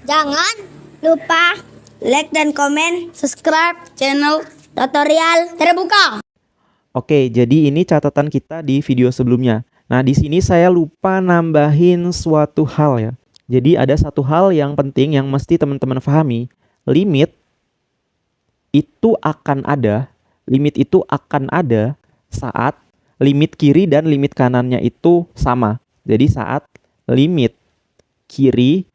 Jangan lupa like dan komen, subscribe channel tutorial terbuka. Oke, jadi ini catatan kita di video sebelumnya. Nah, di sini saya lupa nambahin suatu hal ya. Jadi ada satu hal yang penting yang mesti teman-teman pahami. Limit itu akan ada saat limit kiri dan limit kanannya itu sama. Jadi saat limit kiri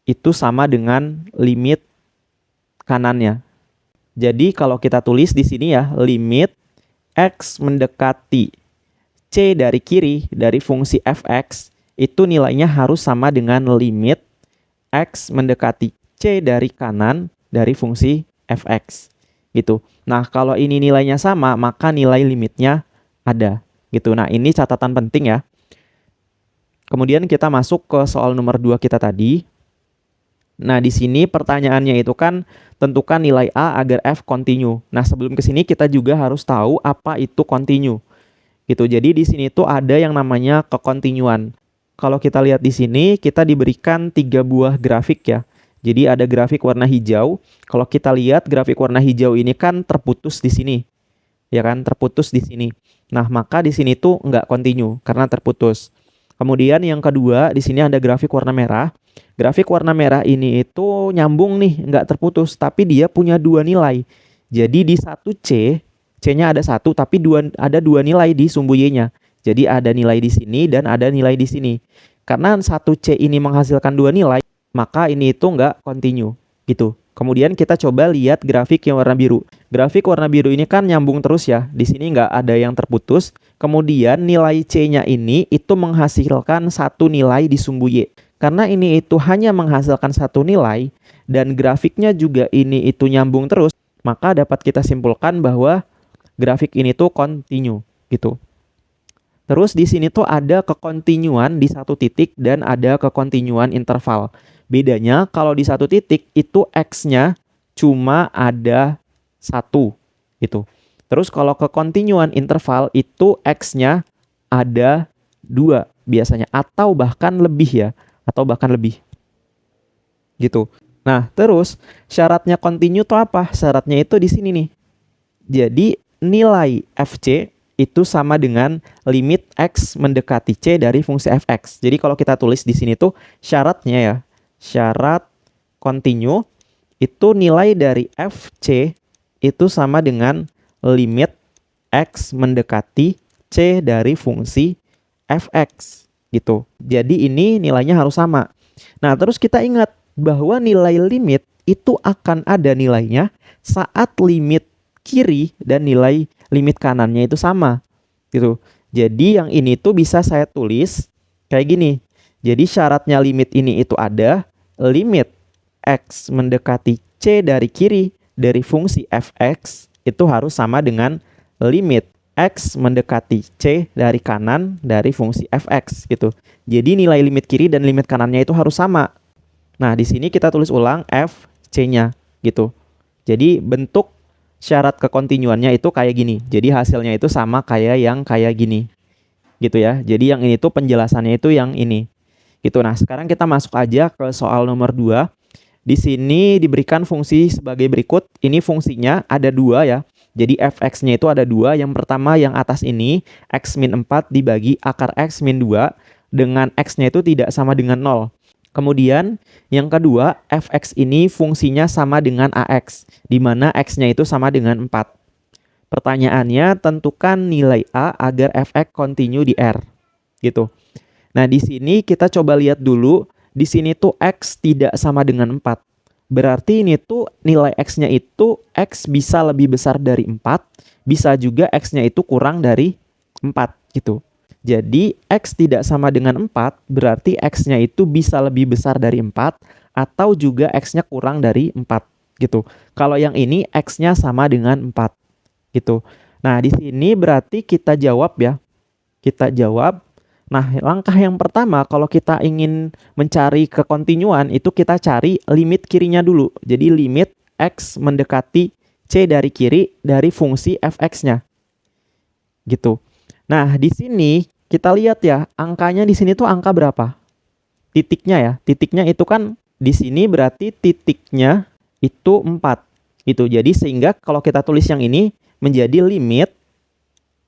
itu sama dengan limit kanannya. Jadi kalau kita tulis di sini ya, limit X mendekati C dari kiri dari fungsi fx itu nilainya harus sama dengan limit X mendekati C dari kanan dari fungsi fx gitu. Nah, kalau ini nilainya sama, maka nilai limitnya ada gitu. Nah, ini catatan penting ya. Kemudian kita masuk ke soal nomor 2 kita tadi. Nah, di sini pertanyaannya itu kan tentukan nilai A agar F continue. Nah, sebelum ke sini kita juga harus tahu apa itu continue. Gitu. Jadi di sini tuh ada yang namanya kekontinuan. Kalau kita lihat di sini, kita diberikan 3 buah grafik ya. Jadi ada grafik warna hijau. Kalau kita lihat grafik warna hijau ini kan terputus di sini. Ya kan, terputus di sini. Nah, maka di sini tuh nggak continue karena terputus. Kemudian yang kedua, di sini ada grafik warna merah. Grafik warna merah ini itu nyambung nih, nggak terputus, tapi dia punya 2 nilai. Jadi di satu C-nya ada 1, tapi ada 2 nilai di sumbu Y-nya. Jadi ada nilai di sini dan ada nilai di sini. Karena satu C ini menghasilkan 2 nilai, maka ini itu nggak continue, gitu. Kemudian kita coba lihat grafik yang warna biru. Grafik warna biru ini kan nyambung terus ya. Di sini nggak ada yang terputus. Kemudian nilai C-nya ini itu menghasilkan 1 nilai di sumbu Y. Karena ini itu hanya menghasilkan 1 nilai dan grafiknya juga ini itu nyambung terus, maka dapat kita simpulkan bahwa grafik ini tuh continue gitu. Terus di sini tuh ada kekontinuan di satu titik dan ada kekontinuan interval. Bedanya kalau di satu titik itu X-nya cuma ada 1 gitu. Terus kalau kekontinuan interval itu X-nya ada 2 biasanya atau bahkan lebih gitu. Nah, terus syaratnya continue itu apa? Syaratnya itu di sini nih. Jadi nilai FC itu sama dengan limit X mendekati C dari fungsi fx. Jadi kalau kita tulis di sini tuh syaratnya ya. Syarat continue itu nilai dari FC itu sama dengan limit X mendekati C dari fungsi fx gitu. Jadi ini nilainya harus sama. Nah, terus kita ingat bahwa nilai limit itu akan ada nilainya saat limit kiri dan nilai limit kanannya itu sama gitu. Jadi yang ini tuh bisa saya tulis kayak gini. Jadi syaratnya limit ini itu ada limit X mendekati C dari kiri dari fungsi fx itu harus sama dengan limit X mendekati C dari kanan dari fungsi fx gitu. Jadi nilai limit kiri dan limit kanannya itu harus sama. Nah, di sini kita tulis ulang f C-nya gitu. Jadi bentuk syarat kekontinuannya itu kayak gini. Jadi hasilnya itu sama kayak yang kayak gini. Gitu ya. Jadi yang ini tuh penjelasannya itu yang ini. Gitu. Nah, sekarang kita masuk aja ke soal nomor 2. Di sini diberikan fungsi sebagai berikut. Ini fungsinya ada 2 ya. Jadi fx-nya itu ada 2. Yang pertama yang atas ini x min 4 dibagi akar x min 2 dengan x-nya itu tidak sama dengan 0. Kemudian yang kedua fx ini fungsinya sama dengan ax, di mana x-nya itu sama dengan 4. Pertanyaannya tentukan nilai a agar fx continue di R. Gitu. Nah, di sini kita coba lihat dulu, di sini tuh x tidak sama dengan 4. Berarti ini tuh nilai X-nya itu X bisa lebih besar dari 4, bisa juga X-nya itu kurang dari 4 gitu. Jadi X tidak sama dengan 4, berarti X-nya itu bisa lebih besar dari 4 atau juga X-nya kurang dari 4 gitu. Kalau yang ini X-nya sama dengan 4 gitu. Nah, di sini berarti kita jawab ya. Kita jawab. Nah, langkah yang pertama kalau kita ingin mencari kekontinuan itu kita cari limit kirinya dulu. Jadi limit X mendekati C dari kiri dari fungsi fx-nya. Gitu. Nah, di sini kita lihat ya, angkanya di sini tuh angka berapa? Titiknya ya. Titiknya itu kan Di sini berarti titiknya itu 4. Itu. Jadi sehingga kalau kita tulis yang ini menjadi limit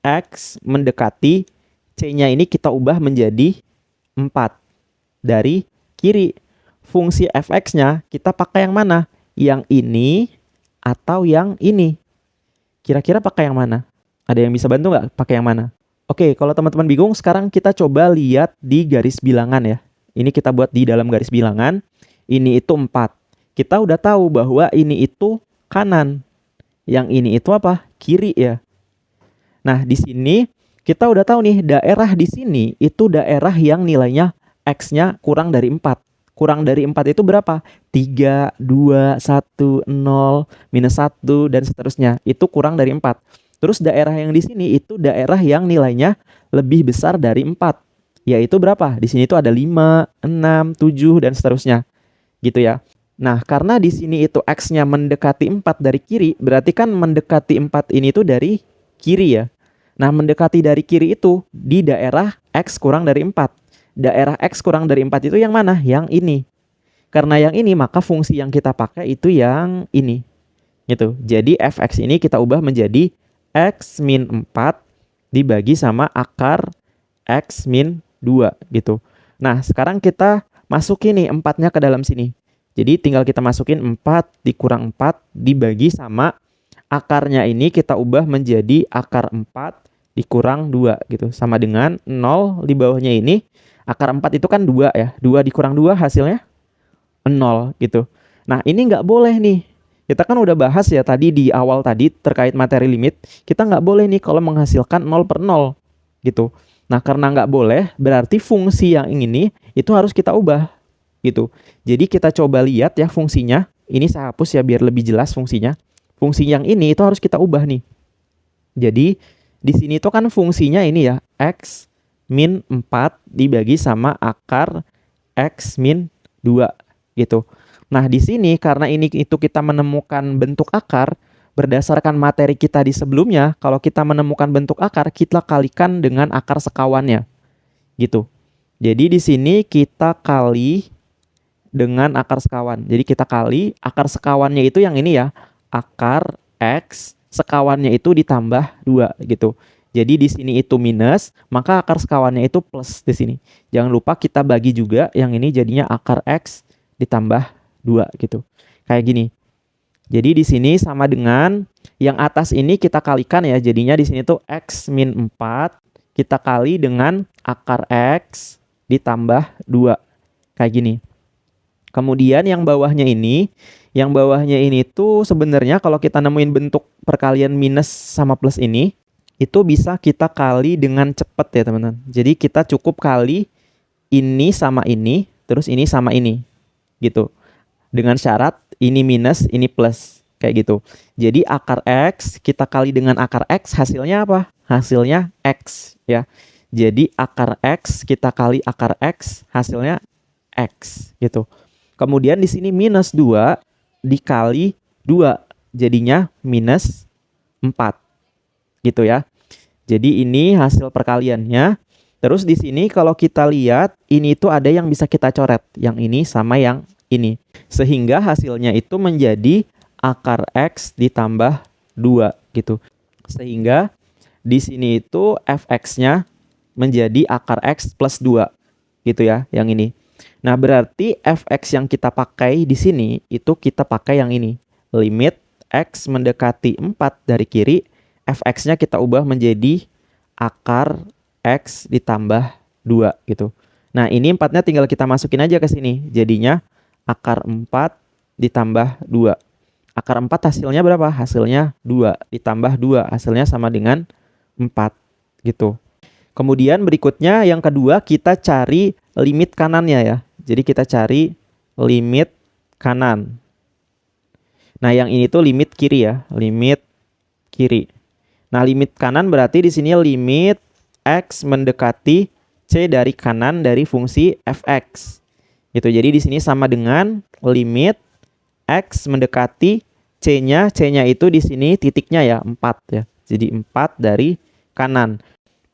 X mendekati C-nya ini kita ubah menjadi 4 dari kiri. Fungsi fx-nya kita pakai yang mana? Yang ini atau yang ini? Kira-kira pakai yang mana? Ada yang bisa bantu nggak pakai yang mana? Oke, kalau teman-teman bingung, sekarang kita coba lihat di garis bilangan ya. Ini kita buat di dalam garis bilangan. Ini itu 4. Kita udah tahu bahwa ini itu kanan. Yang ini itu apa? Kiri ya. Nah, di sini kita udah tahu nih, daerah di sini itu daerah yang nilainya X-nya kurang dari 4. Kurang dari 4 itu berapa? 3, 2, 1, 0, minus 1, dan seterusnya. Itu kurang dari 4. Terus daerah yang di sini itu daerah yang nilainya lebih besar dari 4. Yaitu berapa? Di sini itu ada 5, 6, 7, dan seterusnya. Gitu ya. Nah, karena di sini itu X-nya mendekati 4 dari kiri, berarti kan mendekati 4 ini tuh dari kiri ya. Nah, mendekati dari kiri itu di daerah X kurang dari 4. Daerah X kurang dari 4 itu yang mana? Yang ini. Karena yang ini, maka fungsi yang kita pakai itu yang ini. Gitu. Jadi, fx ini kita ubah menjadi X min 4 dibagi sama akar X min 2. Gitu. Nah, sekarang kita masukin nih 4-nya ke dalam sini. Jadi tinggal kita masukin 4 dikurang 4 dibagi sama akarnya ini kita ubah menjadi akar 4 dikurang 2 gitu. Sama dengan 0 di bawahnya ini. Akar 4 itu kan 2 ya. 2 dikurang 2 hasilnya 0 gitu. Nah ini nggak boleh nih. Kita kan udah bahas ya tadi di awal tadi terkait materi limit. Kita nggak boleh nih kalau menghasilkan 0 per 0 gitu. Nah karena nggak boleh berarti fungsi yang ini itu harus kita ubah gitu. Jadi kita coba lihat ya fungsinya. Ini saya hapus ya biar lebih jelas fungsinya. Fungsi yang ini itu harus kita ubah nih. Jadi di sini tuh kan fungsinya ini ya, X min 4 dibagi sama akar X min 2 gitu. Nah, di sini karena ini itu kita menemukan bentuk akar berdasarkan materi kita di sebelumnya, kalau kita menemukan bentuk akar, kita kalikan dengan akar sekawannya. Gitu. Jadi di sini kita kali dengan akar sekawan. Jadi kita kali akar sekawannya itu yang ini ya, akar X sekawannya itu ditambah 2 gitu. Jadi di sini itu minus, maka akar sekawannya itu plus di sini. Jangan lupa kita bagi juga yang ini jadinya akar X ditambah 2 gitu. Kayak gini. Jadi di sini sama dengan yang atas ini kita kalikan ya. Jadinya di sini tuh X min 4 kita kali dengan akar X ditambah 2. Kayak gini. Kemudian yang bawahnya ini tuh sebenarnya kalau kita nemuin bentuk perkalian minus sama plus ini, itu bisa kita kali dengan cepat ya teman-teman. Jadi kita cukup kali ini sama ini, terus ini sama ini, gitu. Dengan syarat ini minus, ini plus, kayak gitu. Jadi akar X kita kali dengan akar X, hasilnya apa? Hasilnya X ya. Jadi akar X kita kali akar X, hasilnya X gitu. Kemudian di sini minus 2 dikali 2 jadinya minus 4 gitu ya. Jadi ini hasil perkaliannya. Terus di sini kalau kita lihat ini tuh ada yang bisa kita coret, yang ini sama yang ini. Sehingga hasilnya itu menjadi akar X ditambah 2 gitu. Sehingga di sini itu fx-nya menjadi akar X plus 2 gitu ya, yang ini. Nah, berarti fx yang kita pakai di sini itu kita pakai yang ini. Limit X mendekati 4 dari kiri, fx-nya kita ubah menjadi akar X ditambah 2 gitu. Nah, ini 4-nya tinggal kita masukin aja ke sini. Jadinya akar 4 ditambah 2. Akar 4 hasilnya berapa? Hasilnya 2 ditambah 2. Hasilnya sama dengan 4 gitu. Kemudian berikutnya yang kedua kita cari limit kanannya ya. Jadi kita cari limit kanan. Nah, yang ini tuh limit kiri ya, limit kiri. Nah, limit kanan berarti di sini limit X mendekati C dari kanan dari fungsi fx. Gitu. Jadi di sini sama dengan limit X mendekati C-nya itu di sini titiknya ya, 4 ya. Jadi 4 dari kanan.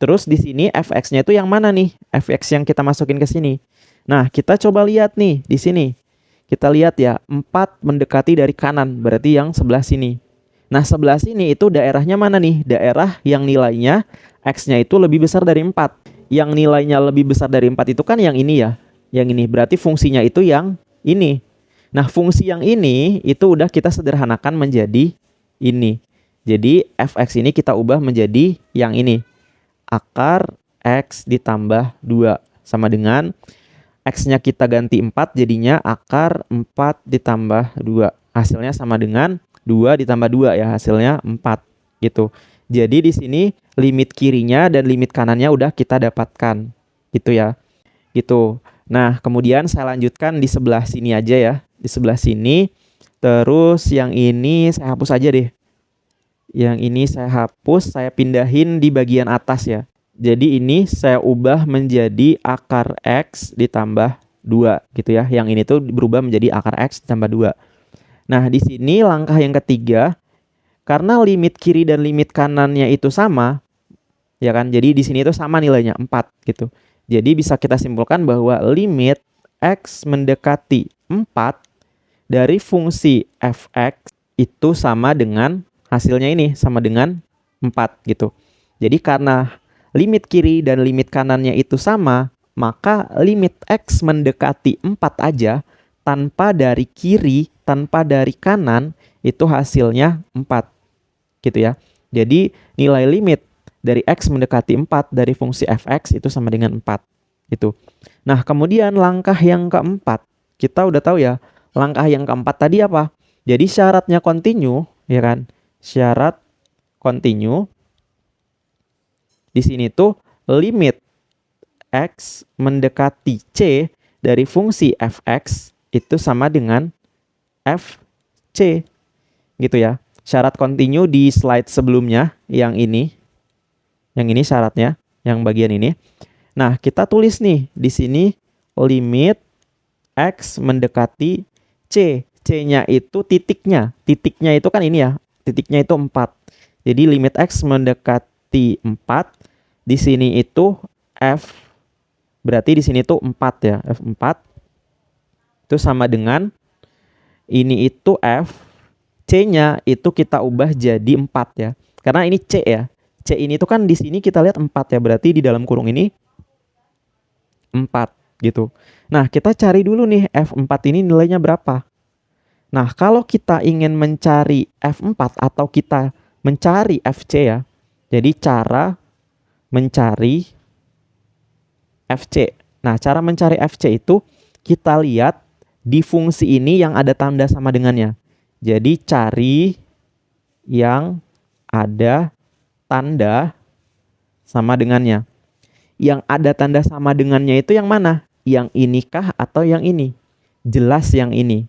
Terus di sini fx-nya itu yang mana nih? Fx yang kita masukin ke sini. Nah, kita coba lihat nih di sini. Kita lihat ya, 4 mendekati dari kanan, berarti yang sebelah sini. Nah, sebelah sini itu daerahnya mana nih? Daerah yang nilainya X-nya itu lebih besar dari 4. Yang nilainya lebih besar dari 4 itu kan yang ini ya. Yang ini, berarti fungsinya itu yang ini. Nah, fungsi yang ini itu udah kita sederhanakan menjadi ini. Jadi, fx ini kita ubah menjadi yang ini. Akar X ditambah 2 sama dengan X-nya kita ganti 4, jadinya akar 4 ditambah 2. Hasilnya sama dengan 2 ditambah 2 ya, hasilnya 4 gitu. Jadi di sini limit kirinya dan limit kanannya udah kita dapatkan gitu ya. Gitu. Nah, kemudian saya lanjutkan di sebelah sini aja ya. Di sebelah sini. Terus yang ini saya hapus aja deh. Yang ini saya hapus, saya pindahin di bagian atas ya. Jadi ini saya ubah menjadi akar X ditambah 2 gitu ya. Yang ini tuh berubah menjadi akar X ditambah 2. Nah, di sini langkah yang ketiga, karena limit kiri dan limit kanannya itu sama, ya kan? Jadi di sini itu sama nilainya 4 gitu. Jadi bisa kita simpulkan bahwa limit X mendekati 4 dari fungsi fx itu sama dengan hasilnya ini, sama dengan 4 gitu. Jadi karena limit kiri dan limit kanannya itu sama, maka limit X mendekati 4 aja, tanpa dari kiri, tanpa dari kanan, itu hasilnya 4. Gitu ya. Jadi nilai limit dari X mendekati 4 dari fungsi fx itu sama dengan 4. Gitu. Nah, kemudian langkah yang keempat, kita udah tahu ya, langkah yang keempat tadi apa? Jadi syaratnya continue, ya kan? Syarat continue di sini tuh limit X mendekati C dari fungsi fx itu sama dengan fc gitu ya. Syarat continue di slide sebelumnya yang ini. Yang ini syaratnya, yang bagian ini. Nah, kita tulis nih di sini limit X mendekati C. C-nya itu titiknya. Titiknya itu kan ini ya. Titiknya itu 4. Jadi limit X mendekati 4. Di sini itu F, berarti di sini tuh 4 ya, F4 itu sama dengan ini itu F, C-nya itu kita ubah jadi 4 ya. Karena ini C ya. C ini tuh kan di sini kita lihat 4 ya, berarti di dalam kurung ini 4 gitu. Nah, kita cari dulu nih F4 ini nilainya berapa. Nah, kalau kita ingin mencari F4 atau kita mencari FC ya. Jadi cara mencari FC. Nah, cara mencari FC itu kita lihat di fungsi ini yang ada tanda sama dengannya. Jadi cari yang ada tanda sama dengannya. Yang ada tanda sama dengannya itu yang mana? Yang inikah atau yang ini? Jelas yang ini.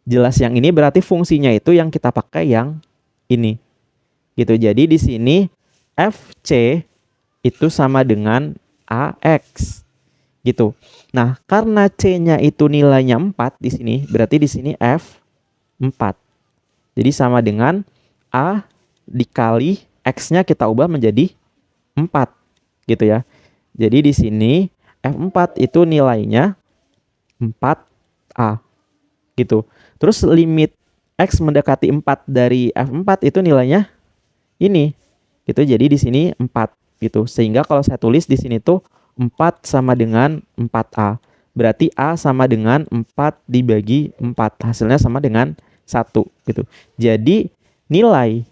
Jelas yang ini berarti fungsinya itu yang kita pakai yang ini. Gitu. Jadi di sini FC itu sama dengan AX. Gitu. Nah, karena C-nya itu nilainya 4 di sini, berarti di sini F4. Jadi sama dengan A dikali X-nya kita ubah menjadi 4. Gitu ya. Jadi di sini F4 itu nilainya 4A. Gitu. Terus limit X mendekati 4 dari F4 itu nilainya ini. Gitu. Jadi di sini 4 gitu. Sehingga kalau saya tulis di sini tuh 4 sama dengan 4A. Berarti A sama dengan 4 dibagi 4. Hasilnya sama dengan 1 gitu. Jadi nilai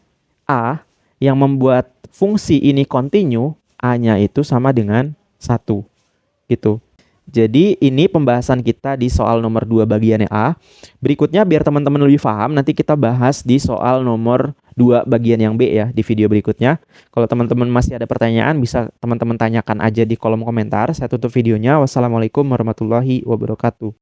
A yang membuat fungsi ini continue, A-nya itu sama dengan 1 gitu. Jadi ini pembahasan kita di soal nomor 2 bagiannya A. Berikutnya biar teman-teman lebih paham, nanti kita bahas di soal nomor 2 bagian yang B ya di video berikutnya. Kalau teman-teman masih ada pertanyaan bisa teman-teman tanyakan aja di kolom komentar. Saya tutup videonya. Wassalamualaikum warahmatullahi wabarakatuh.